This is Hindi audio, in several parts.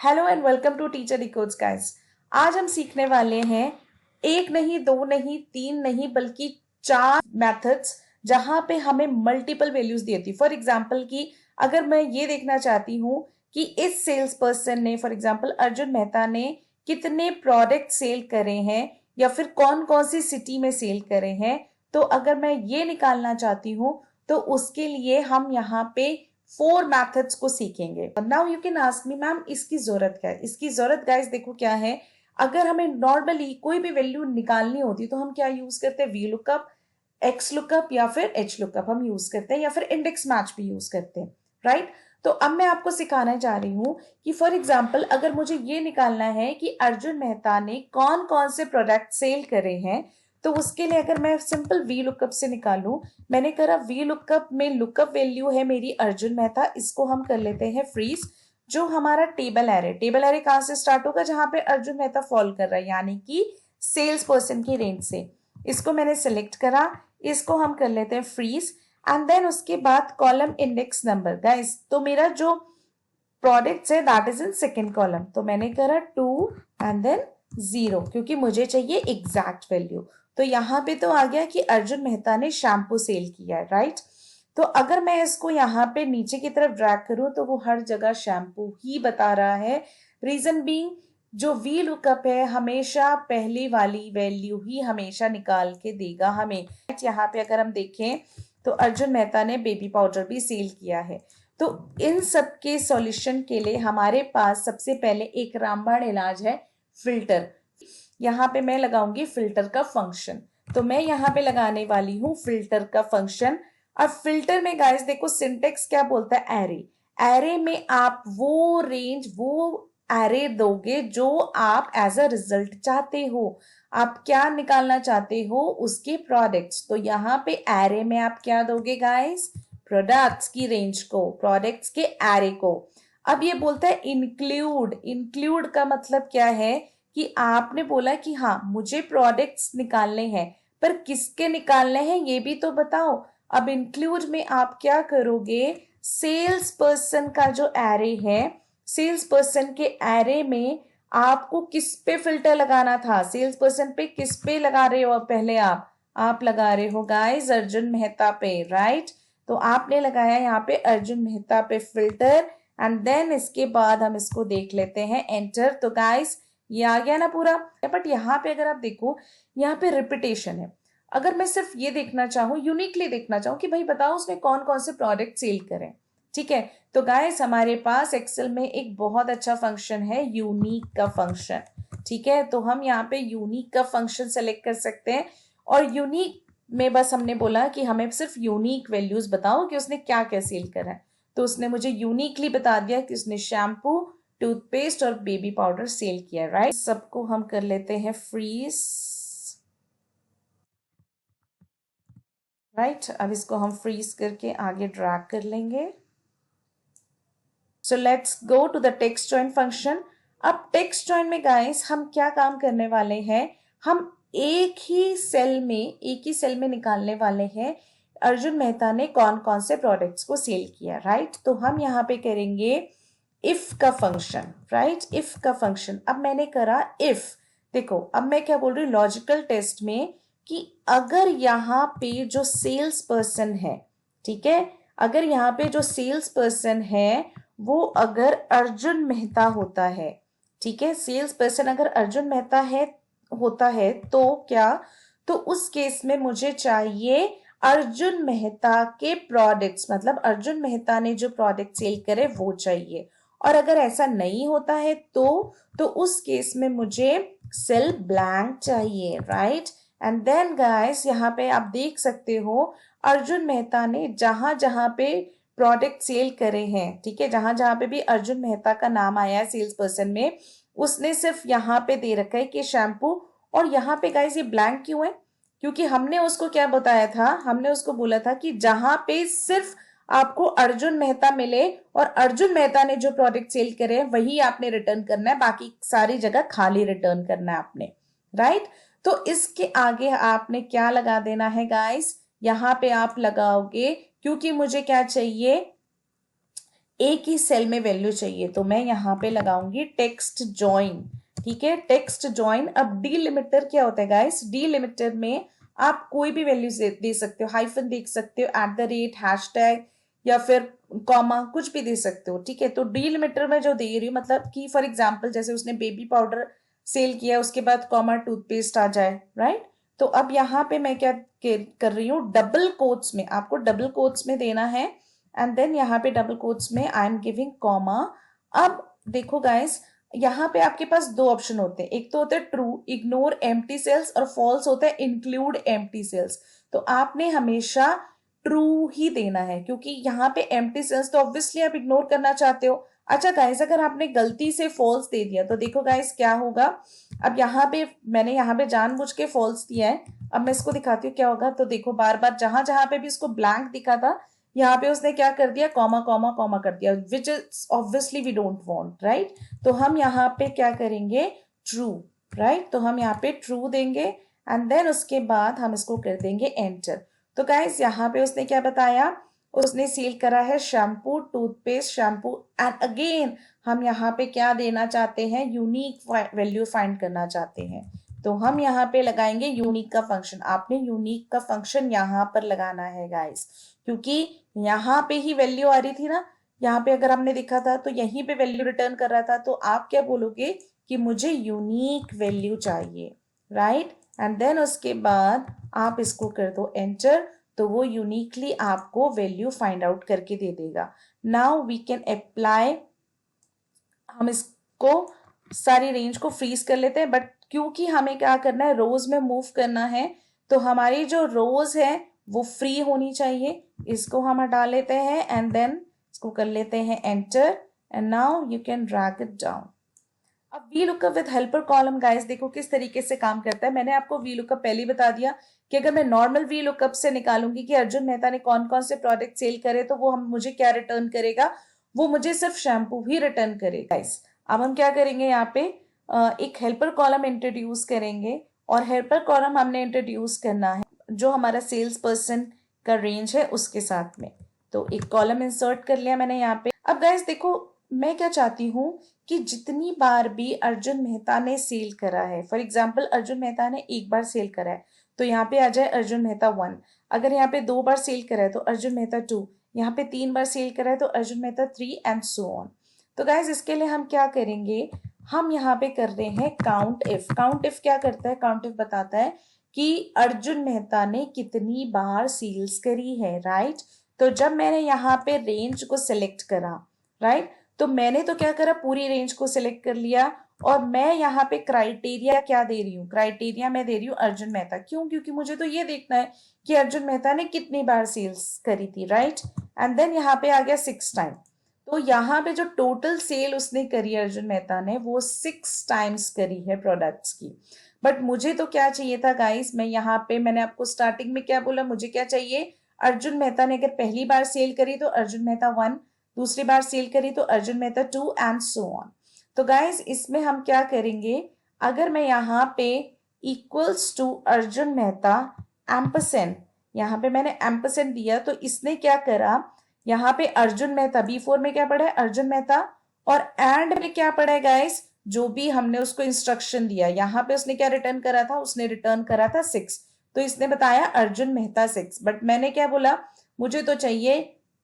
Hello and welcome to teacher decodes guys. आज हम सीखने वाले हैं एक नहीं, दो नहीं, तीन नहीं, बल्कि चार मेथड्स जहां पे हमें मल्टीपल वैल्यूज दी थी। फॉर एग्जांपल कि अगर मैं ये देखना चाहती हूँ कि इस सेल्स पर्सन ने, फॉर एग्जांपल अर्जुन मेहता ने कितने प्रोडक्ट सेल करे हैं या फिर कौन कौन सी सिटी में सेल करे हैं, तो अगर मैं ये निकालना चाहती हूँ तो उसके लिए हम यहाँ पे 4 मेथड्स को सीखेंगे। Now you can ask me, ma'am इसकी जरूरत क्या है? इसकी जरूरत गाइस देखो क्या है। अगर हमें नॉर्मली कोई भी वैल्यू निकालनी होती तो हम क्या यूज करते हैं? वी लुकअप, एक्स लुकअप या फिर एच लुकअप हम यूज करते हैं, या फिर इंडेक्स मैच भी यूज करते हैं, राइट? तो अब मैं आपको सिखाना चाह रही हूँ कि फॉर एग्जाम्पल अगर मुझे ये निकालना है कि अर्जुन मेहता ने कौन कौन से प्रोडक्ट सेल करे हैं, तो उसके लिए अगर मैं सिंपल वी लुकअप से निकालूं, मैंने करा वी लुकअप में लुकअप वैल्यू है मेरी अर्जुन मेहता, इसको हम कर लेते हैं फ्रीज। जो हमारा टेबल एरे कहां से स्टार्ट होगा? जहां पे अर्जुन मेहता फॉल कर रहा है, यानी कि सेल्स पर्सन की रेंज से। इसको मैंने सिलेक्ट करा, इसको हम कर लेते हैं फ्रीज। एंड देन उसके बाद कॉलम इंडेक्स नंबर गाइस, तो मेरा जो प्रोडक्ट्स है that is in second column, तो मैंने करा 2 एंड देन 0, क्योंकि मुझे चाहिए एग्जैक्ट वैल्यू। तो यहाँ पे तो आ गया कि अर्जुन मेहता ने शैम्पू सेल किया है, राइट? तो अगर मैं इसको यहाँ पे नीचे की तरफ ड्रैग करूं तो वो हर जगह शैम्पू ही बता रहा है। रीजन बीइंग, जो वी लुकअप है हमेशा पहली वाली वैल्यू ही हमेशा निकाल के देगा हमें। यहाँ पे अगर हम देखें तो अर्जुन मेहता ने बेबी पाउडर भी सेल किया है। तो इन सब के सॉल्यूशन के लिए हमारे पास सबसे पहले एक रामबाण इलाज है, फिल्टर। यहाँ पे मैं लगाऊंगी फिल्टर का फंक्शन। तो मैं यहाँ पे लगाने वाली हूँ फिल्टर का फंक्शन। अब फिल्टर में गाइस देखो सिंटेक्स क्या बोलता है? एरे। एरे में आप वो रेंज, वो एरे दोगे जो आप एज अ रिजल्ट चाहते हो। आप क्या निकालना चाहते हो? उसके प्रोडक्ट्स। तो यहाँ पे एरे में आप क्या दोगे गाइस? प्रोडक्ट्स की रेंज को, प्रोडक्ट्स के एरे को। अब ये बोलता है इंक्लूड। इंक्लूड का मतलब क्या है कि आपने बोला कि हाँ मुझे प्रोडक्ट्स निकालने हैं, पर किसके निकालने हैं ये भी तो बताओ। अब इंक्लूड में आप क्या करोगे? सेल्स पर्सन का जो एरे है, सेल्स पर्सन के एरे में आपको किस पे फिल्टर लगाना था? सेल्स पर्सन पे किस पे लगा रहे हो? पहले आप लगा रहे हो गाइस अर्जुन मेहता पे, राइट? तो आपने लगाया यहाँ पे अर्जुन मेहता पे फिल्टर। एंड देन इसके बाद हम इसको देख लेते हैं एंटर। तो गाइस ये आ गया ना पूरा। बट यहाँ पे अगर आप देखो, यहाँ पे रिपीटेशन है। अगर मैं सिर्फ ये देखना चाहूँ, यूनिकली देखना चाहूँ कि भाई बताओ उसने कौन कौन से प्रोडक्ट सेल करें, ठीक है? तो गाइस हमारे पास एक्सेल में एक बहुत अच्छा फंक्शन है, यूनिक का फंक्शन, ठीक है? तो हम यहाँ पे यूनिक का फंक्शन सेलेक्ट कर सकते हैं। और यूनिक में बस हमने बोला कि हमें सिर्फ यूनिक वैल्यूज बताओ कि उसने क्या क्या सेल करा है। तो उसने मुझे यूनिकली बता दिया कि उसने शैम्पू, टूथपेस्ट और बेबी पाउडर सेल किया, राइट? सबको हम कर लेते हैं फ्रीज, राइट? अब इसको हम फ्रीज करके आगे ड्रैग कर लेंगे। So let's go to the text join function. अब टेक्स्ट जॉइन में गाइस हम क्या काम करने वाले हैं? हम एक ही सेल में निकालने वाले हैं अर्जुन मेहता ने कौन कौन से प्रोडक्ट्स को सेल किया, राइट? तो हम यहाँ पे करेंगे इफ का फंक्शन, राइट? इफ का फंक्शन। अब मैंने करा इफ। देखो अब मैं क्या बोल रही हूँ लॉजिकल टेस्ट में, कि अगर यहाँ पे जो सेल्स पर्सन है, ठीक है, अगर यहाँ पे जो सेल्स पर्सन है वो अगर अर्जुन मेहता होता है, ठीक है, सेल्स पर्सन अगर अर्जुन मेहता है होता है तो क्या, तो उस केस में मुझे चाहिए अर्जुन मेहता के प्रोडक्ट्स, मतलब अर्जुन मेहता ने जो प्रोडक्ट सेल करे वो चाहिए। और अगर ऐसा नहीं होता है तो उस केस में मुझे सेल ब्लैंक चाहिए, राइट? एंड देन गाइस यहाँ पे आप देख सकते हो अर्जुन मेहता ने जहां जहां पे प्रोडक्ट सेल करे हैं, ठीक है, जहां जहां पे भी अर्जुन मेहता का नाम आया है सेल्स पर्सन में, उसने सिर्फ यहाँ पे दे रखा है कि शैम्पू। और यहाँ पे गाइस ये ब्लैंक क्यों है? क्योंकि हमने उसको क्या बताया था? हमने उसको बोला था कि जहां पे सिर्फ आपको अर्जुन मेहता मिले और अर्जुन मेहता ने जो प्रोडक्ट सेल करे हैं वही आपने रिटर्न करना है, बाकी सारी जगह खाली रिटर्न करना है आपने, राइट? तो इसके आगे आपने क्या लगा देना है गाइस? यहाँ पे आप लगाओगे, क्योंकि मुझे क्या चाहिए एक ही सेल में वैल्यू चाहिए, तो मैं यहाँ पे लगाऊंगी टेक्स्ट जॉइन। ठीक है, टेक्स्ट जॉइन। अब डीलिमिटर क्या होता है गाइस? डीलिमिटर में आप कोई भी वैल्यू दे सकते हो, हाइफन देख सकते हो, @ हैशटैग या फिर कॉमा, कुछ भी दे सकते हो। ठीक है, तो डीलिमिटर में जो दे रही हूँ, मतलब कि फॉर एग्जाम्पल जैसे उसने बेबी पाउडर सेल किया, उसके बाद कॉमा टूथपेस्ट आ जाए, राइट? तो अब यहाँ पे मैं क्या कर रही हूँ, डबल कोट्स में, आपको डबल कोट्स में देना है, एंड देन यहाँ पे डबल कोट्स में आई एम गिविंग कॉमा। अब देखो गाइस, यहाँ पे आपके पास दो ऑप्शन होते हैं, एक तो होता है ट्रू, इग्नोर एम्प्टी सेल्स, और फॉल्स होता है इंक्लूड एम्प्टी सेल्स। तो आपने हमेशा ट्रू ही देना है, क्योंकि यहाँ पे एम्प्टी सेल्स तो ऑब्वियसली आप इग्नोर करना चाहते हो। अच्छा गाइस, अगर आपने गलती से फॉल्स दे दिया तो देखो गाइस क्या होगा। अब यहाँ पे मैंने यहाँ पे जानबूझ के फॉल्स दिया है, अब मैं इसको दिखाती हूँ क्या होगा। तो देखो बार बार जहां जहां पे भी इसको ब्लैंक दिखा था, यहाँ पे उसने क्या कर दिया, कॉमा कॉमा कॉमा कर दिया, which is obviously we don't want, right? तो हम यहाँ पे क्या करेंगे, ट्रू, राइट? तो हम यहाँ पे ट्रू देंगे, एंड देन उसके बाद हम इसको कर देंगे एंटर। तो गाइस यहाँ पे उसने क्या बताया, उसने सील करा है shampoo, toothpaste, shampoo, and again हम यहाँ पे क्या देना चाहते हैं, यूनिक वैल्यू फाइंड करना चाहते हैं। तो हम यहाँ पे लगाएंगे यूनिक का फंक्शन। आपने यूनिक का फंक्शन यहाँ पर लगाना है गाइस, क्योंकि यहाँ पे ही वैल्यू आ रही थी ना, यहाँ पे अगर हमने देखा था तो यहीं पे वैल्यू रिटर्न कर रहा था, तो आप क्या बोलोगे कि मुझे यूनिक वैल्यू चाहिए, राइट? एंड देन उसके बाद आप इसको कर दो एंटर, तो वो यूनिकली आपको वैल्यू फाइंड आउट करके दे देगा। नाउ वी कैन अप्लाई, हम इसको सारी रेंज को फ्रीज कर लेते हैं, बट क्योंकि हमें क्या करना है, रोज में मूव करना है, तो हमारी जो रोज है वो फ्री होनी चाहिए। इसको हम हटा लेते हैं, एंड देन इसको कर लेते हैं enter, and now you can drag it down. अब VLOOKUP with helper column guys देखो किस तरीके से काम करता है। मैंने आपको वी लुकअप पहले ही बता दिया कि अगर मैं नॉर्मल वी लुकअप से निकालूंगी कि अर्जुन मेहता ने कौन कौन से प्रोडक्ट सेल करे, तो वो हम मुझे क्या रिटर्न करेगा, वो मुझे सिर्फ शैम्पू ही रिटर्न करेगा गाइस। अब हम क्या करेंगे, यहाँ पे एक हेल्पर कॉलम इंट्रोड्यूस करेंगे, और हेल्पर कॉलम हमने इंट्रोड्यूस करना है जो हमारा सेल्स पर्सन का रेंज है उसके साथ में। तो एक कॉलम इंसर्ट कर लिया मैंने यहाँ पे। अब गाइस देखो, मैं क्या चाहती हूँ कि जितनी बार भी अर्जुन मेहता ने सेल करा है, फॉर एग्जाम्पल अर्जुन मेहता ने एक बार सेल करा है, तो यहाँ पे आ जाए अर्जुन मेहता 1। अगर यहाँ पे 2 बार सेल करा है तो अर्जुन मेहता 2, यहाँ पे 3 बार सेल करा है तो Arjun Mehta 3, and so on. तो गाइज इसके लिए हम क्या करेंगे, हम यहाँ पे कर रहे हैं काउंट इफ। काउंट इफ क्या करता है, काउंट इफ बताता है कि अर्जुन मेहता ने कितनी बार सेल्स करी है, राइट? तो जब मैंने यहाँ पे रेंज को सिलेक्ट करा, राइट, तो मैंने तो क्या करा, पूरी रेंज को सिलेक्ट कर लिया, और मैं यहाँ पे क्राइटेरिया क्या दे रही हूँ, क्राइटेरिया मैं दे रही हूँ अर्जुन मेहता। क्यों? क्योंकि मुझे तो ये देखना है कि अर्जुन मेहता ने कितनी बार सेल्स करी थी, राइट? एंड देन यहाँ पे आ गया 6 टाइम। तो यहाँ पे जो टोटल सेल उसने करी अर्जुन मेहता ने, वो 6 टाइम्स करी है प्रोडक्ट्स की। बट मुझे तो क्या चाहिए था गाइस, मैं यहाँ पे, मैंने आपको स्टार्टिंग में क्या बोला, मुझे क्या चाहिए, अर्जुन मेहता ने अगर पहली बार सेल करी तो अर्जुन मेहता 1, दूसरी बार सेल करी तो Arjun Mehta 2, and so on. तो गाइस इसमें हम क्या करेंगे, अगर मैं यहाँ पे equals to Arjun Mehta ampersand, यहाँ पे मैंने एम्परसेंड दिया, तो इसने क्या करा, यहाँ पे अर्जुन मेहता B4 में क्या पढ़ा है, अर्जुन मेहता, और एंड में क्या पढ़ा है गाइस, जो भी हमने उसको इंस्ट्रक्शन दिया, यहाँ पे उसने क्या रिटर्न करा था, उसने रिटर्न करा था 6। तो इसने बताया अर्जुन मेहता 6, बट मैंने क्या बोला, मुझे तो चाहिए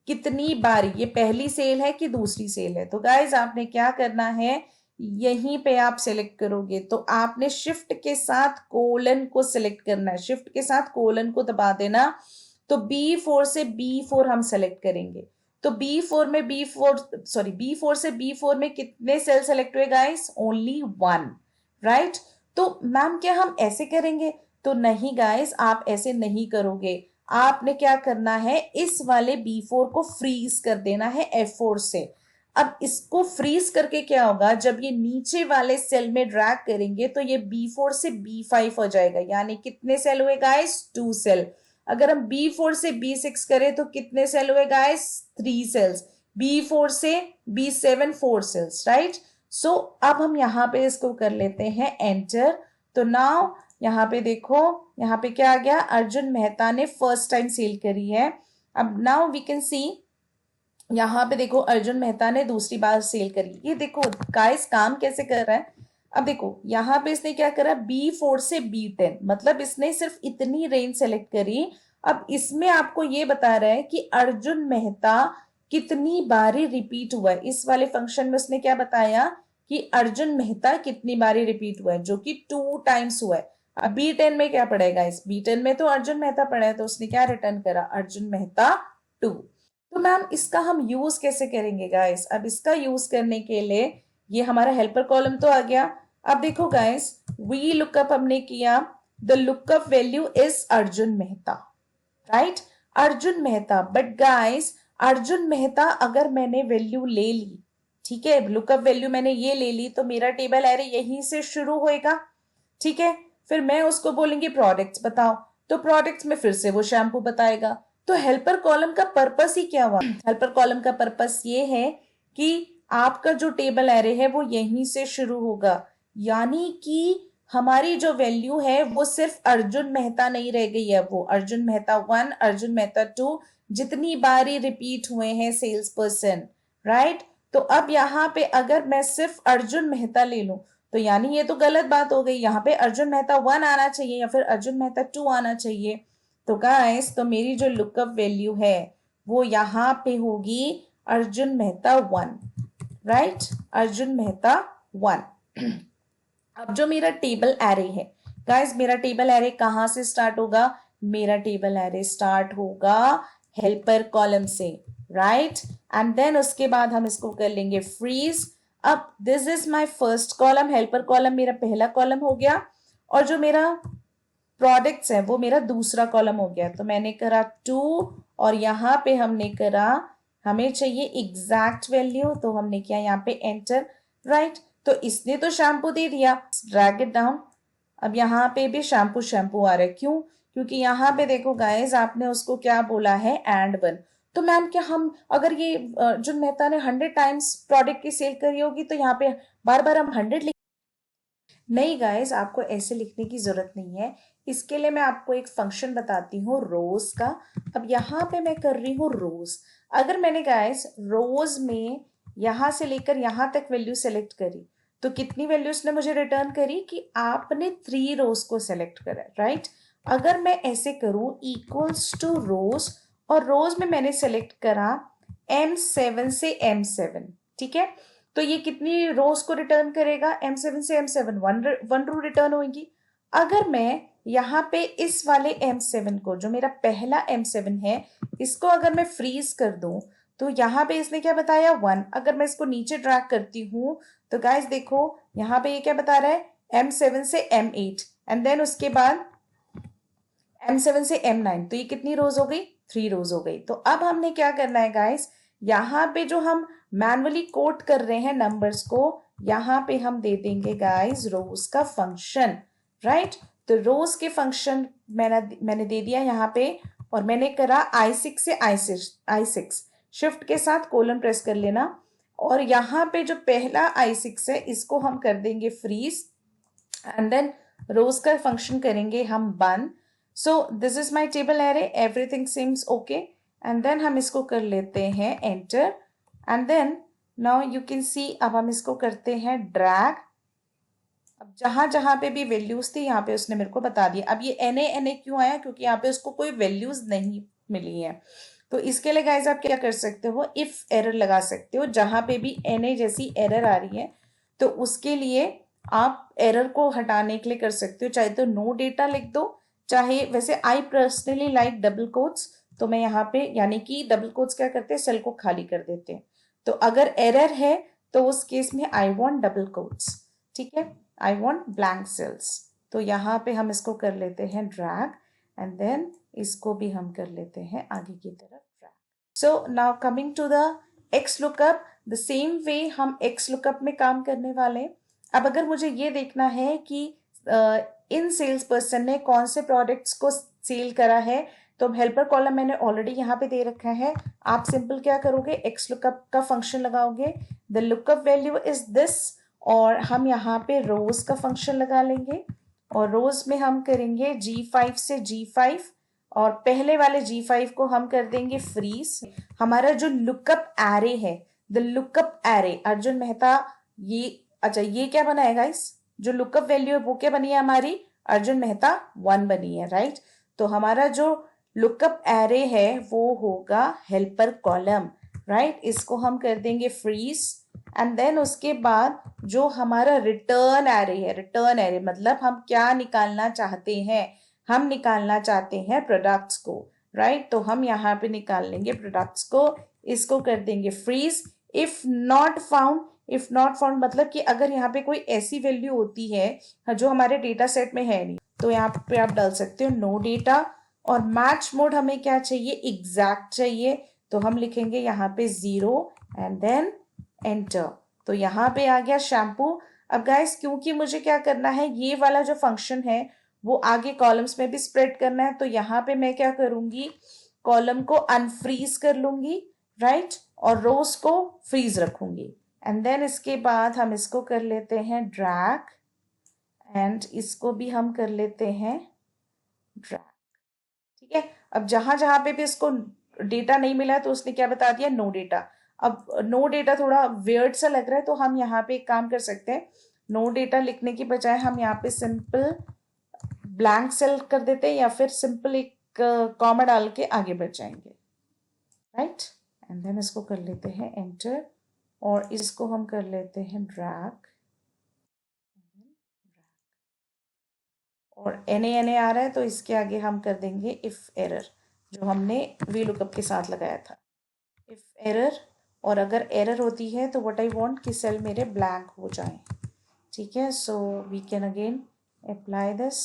कितनी बार, ये पहली सेल है कि दूसरी सेल है। तो गाइज आपने क्या करना है, यहीं पे आप सिलेक्ट करोगे, तो आपने शिफ्ट के साथ कोलन को सिलेक्ट करना है, शिफ्ट के साथ कोलन को दबा देना। तो B4 से B4 हम सेलेक्ट करेंगे, तो B4 में B4 से B4 में कितने सेल सेलेक्ट हुए गाइस, ओनली 1, राइट? तो मैम क्या हम ऐसे करेंगे, तो नहीं गाइस, आप ऐसे नहीं करोगे। आपने क्या करना है, इस वाले B4 को फ्रीज कर देना है F4 से। अब इसको फ्रीज करके क्या होगा, जब ये नीचे वाले सेल में ड्रैग करेंगे तो ये B4 से B5 हो जाएगा, यानी कितने सेल हुए गाइस, 2 सेल। अगर हम B4 से B6 करें तो कितने सेल हुए गाइस, 3 सेल्स। B4 से B7 4 सेल्स, राइट? सो अब हम यहाँ पे इसको कर लेते हैं एंटर। तो नाउ यहाँ पे देखो, यहाँ पे क्या आ गया, अर्जुन मेहता ने फर्स्ट टाइम सेल करी है। अब नाउ वी कैन सी यहाँ पे देखो अर्जुन मेहता ने दूसरी बार सेल करी। ये देखो गाइस काम कैसे कर रहा है। अब देखो यहाँ पे इसने क्या करा, B4 से B10, मतलब इसने सिर्फ इतनी रेंज सेलेक्ट करी। अब इसमें आपको ये बता रहा है कि अर्जुन मेहता कितनी बारी रिपीट हुआ है। इस वाले फंक्शन में उसने क्या बताया कि अर्जुन मेहता कितनी बारी रिपीट हुआ है, जो कि 2 टाइम्स हुआ है। अब B10 में क्या पड़ेगा, इस B10 में तो अर्जुन मेहता पड़ा है, तो उसने क्या रिटर्न करा, अर्जुन मेहता 2। तो मैम इसका हम यूज कैसे करेंगे गाइस। अब इसका यूज करने के लिए ये हमारा हेल्पर कॉलम तो आ गया। अब देखो गाइस, वी लुकअप हमने किया, the lookup value is Arjun Mehta, right, Arjun Mehta. But guys Arjun Mehta अगर मैंने वैल्यू ले ली, ठीक है, लुकअप वैल्यू मैंने ये ले ली, तो मेरा टेबल एरे यहीं से शुरू होएगा, ठीक है। फिर मैं उसको बोलूंगी प्रोडक्ट्स बताओ, तो प्रोडक्ट्स में फिर से वो शैम्पू बताएगा। तो हेल्पर कॉलम का पर्पस ही क्या हुआ, हेल्पर कॉलम का पर्पस ये है कि आपका जो टेबल एरे है वो यहीं से शुरू होगा, यानी कि हमारी जो वैल्यू है वो सिर्फ अर्जुन मेहता नहीं रह गई है, वो अर्जुन मेहता 1, अर्जुन मेहता 2 जितनी बारी रिपीट हुए हैं सेल्स पर्सन, राइट। तो अब यहाँ पे अगर मैं सिर्फ अर्जुन मेहता ले लूं, तो यानी ये तो गलत बात हो गई, यहाँ पे अर्जुन मेहता 1 आना चाहिए या फिर अर्जुन मेहता 2 आना चाहिए। तो गाइस, तो मेरी जो लुकअप वैल्यू है वो यहाँ पे होगी अर्जुन मेहता 1, राइट, अर्जुन मेहता 1। अब जो मेरा टेबल एरे है गाइस, मेरा टेबल एरे कहां से स्टार्ट होगा, मेरा टेबल एरे स्टार्ट होगा हेल्पर कॉलम से, राइट। एंड देन उसके बाद हम इसको कर लेंगे फ्रीज। अब this is my first column, helper column मेरा पहला कॉलम हो गया, और जो मेरा प्रोडक्ट्स है वो मेरा दूसरा कॉलम हो गया। तो मैंने करा 2, और यहाँ पे हमने करा, हमें चाहिए एग्जैक्ट वैल्यू, तो हमने किया यहाँ पे एंटर, राइट। तो इसने तो शैम्पू दे दिया, ड्रैग इट डाउन। अब यहाँ पे भी शैम्पू शैम्पू आ रहा है, क्यों, क्योंकि यहाँ पे देखो गाइस, आपने उसको क्या बोला है, एंड 1। तो मैम क्या हम, अगर ये अर्जुन मेहता ने 100 टाइम्स प्रोडक्ट की सेल करी होगी, तो यहाँ पे बार बार हम 100 लिख, नहीं गाइस, आपको ऐसे लिखने की जरूरत नहीं है। इसके लिए मैं आपको एक फंक्शन बताती हूँ रोज का। अब यहाँ पे मैं कर रही हूँ रोज। अगर मैंने गाइस रोज में यहां से लेकर यहां तक वैल्यू सेलेक्ट करी, तो कितनी वैल्यूज ने मुझे रिटर्न करी कि आपने 3 रोज को सेलेक्ट करा, राइट। अगर मैं ऐसे करूं इक्वल्स टू रोज, और रोज में मैंने सेलेक्ट करा M7 से M7, ठीक है, तो ये कितनी रोज को रिटर्न करेगा, M7 से M7 वन रो रिटर्न होगी। अगर मैं यहाँ पे इस वाले M7 को, जो मेरा पहला M7 है, इसको अगर मैं फ्रीज कर दूं, तो यहाँ पे इसने क्या बताया 1। अगर मैं इसको नीचे ड्रैग करती हूँ, तो गाइस देखो यहाँ पे ये क्या बता रहा है, M7 से M8, एंड देन उसके बाद M7 से M9, तो ये कितनी रोज हो गई, 3 रोज हो गई। तो अब हमने क्या करना है गाइस, यहाँ पे जो हम मैनुअली कोड कर रहे हैं नंबर्स को, यहाँ पे हम दे देंगे गाइस रोज का फंक्शन, राइट। तो रोज के फंक्शन मैंने दे दिया यहाँ पे, और मैंने करा I6 से I6 शिफ्ट के साथ कोलन प्रेस कर लेना, और यहाँ पे जो पहला I6 है इसको हम कर देंगे फ्रीज, एंड देन रोज का फंक्शन करेंगे हम बन। So this is my table array, everything seems okay, and then हम इसको कर लेते हैं enter, and then now you can see, अब हम इसको करते हैं ड्रैग। अब जहां जहां पे भी वैल्यूज थी यहाँ पे उसने मेरे को बता दिया। अब ये NA क्यों आया, क्योंकि यहाँ पे उसको कोई वैल्यूज नहीं मिली है। तो इसके लिए गाइज आप क्या कर सकते हो, इफ एरर लगा सकते हो, जहां पे भी NA जैसी एरर आ रही है, तो उसके लिए आप एरर को हटाने के लिए कर सकते हो, चाहे तो नो डेटा लिख दो, चाहे, वैसे I personally like double quotes, तो मैं यहाँ पे, यानी कि डबल कोट्स क्या करते हैं, सेल को खाली कर देते हैं। तो अगर एरर है तो उस केस में आई वॉन्ट डबल कोट्स, ठीक है, आई वॉन्ट ब्लैंक सेल्स। तो यहाँ पे हम इसको कर लेते हैं ड्रैग, एंड देन इसको भी हम कर लेते हैं आगे की तरफ drag. So now coming to the X lookup, the same way हम एक्स लुकअप में काम करने वाले हैं। अब अगर मुझे ये देखना है कि इन सेल्स पर्सन ने कौन से प्रोडक्ट्स को सेल करा है, तो हेल्पर कॉलम मैंने ऑलरेडी यहाँ पे दे रखा है। आप सिंपल क्या करोगे, एक्स लुकअप का फंक्शन लगाओगे, the lookup value is this, और हम यहाँ पे रोज का फंक्शन लगा लेंगे, और रोज में हम करेंगे G5 से G5, और पहले वाले G5 को हम कर देंगे फ्रीज। हमारा जो लुकअप एरे है, the lookup array Arjun Mehta, ये अच्छा ये क्या बना है गाइस, जो लुकअप वैल्यू है वो क्या बनी है हमारी, अर्जुन मेहता 1 बनी है, राइट। तो हमारा जो लुकअप एरे है वो होगा हेल्पर कॉलम, राइट। इसको हम कर देंगे फ्रीज एंड देन उसके बाद जो हमारा रिटर्न एरे है, रिटर्न एरे मतलब हम क्या निकालना चाहते हैं, हम निकालना चाहते हैं प्रोडक्ट्स को, राइट। तो हम यहाँ पे निकाल लेंगे प्रोडक्ट्स को, इसको कर देंगे freeze. If not found, if not found मतलब कि अगर यहाँ पे कोई ऐसी वैल्यू होती है जो हमारे डेटा सेट में है नहीं, तो यहाँ पे आप डाल सकते हो नो डेटा। और मैच मोड हमें क्या चाहिए, एग्जैक्ट चाहिए, तो हम लिखेंगे यहाँ पे 0 एंड देन एंटर। तो यहाँ पे आ गया शैम्पू। अब गाइस क्योंकि मुझे क्या करना है, ये वाला जो फंक्शन है वो आगे कॉलम्स में भी स्प्रेड करना है, तो यहाँ पे मैं क्या करूंगी, कॉलम को अनफ्रीज कर लूंगी, राइट, और रोज को फ्रीज रखूंगी। एंड देन इसके बाद हम इसको कर लेते हैं ड्रैग एंड इसको भी हम कर लेते हैं ड्रैग, ठीक है। अब जहां जहां पे भी इसको डेटा नहीं मिला तो उसने क्या बता दिया, नो डेटा। अब नो डेटा थोड़ा वियर्ड सा लग रहा है, तो हम यहाँ पे एक काम कर सकते हैं, नो डेटा लिखने की बजाय हम यहाँ पे सिंपल ब्लैंक सेल कर देते हैं या फिर सिंपल एक कॉमा डाल के आगे बढ़ जाएंगे, राइट। एंड देन इसको कर लेते हैं एंटर और इसको हम कर लेते हैं ड्रैग और NA आ रहा है, तो इसके आगे हम कर देंगे इफ एरर, जो हमने VLOOKUP के साथ लगाया था, इफ एरर। और अगर एरर होती है तो व्हाट आई वांट कि सेल मेरे ब्लैंक हो जाए, ठीक है। So we can again apply this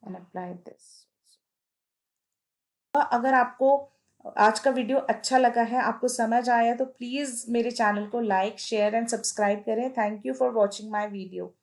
and apply this. अगर आपको आज का वीडियो अच्छा लगा है, आपको समझ आया, तो प्लीज मेरे चैनल को लाइक शेयर एंड सब्सक्राइब करें। Thank you for watching my video.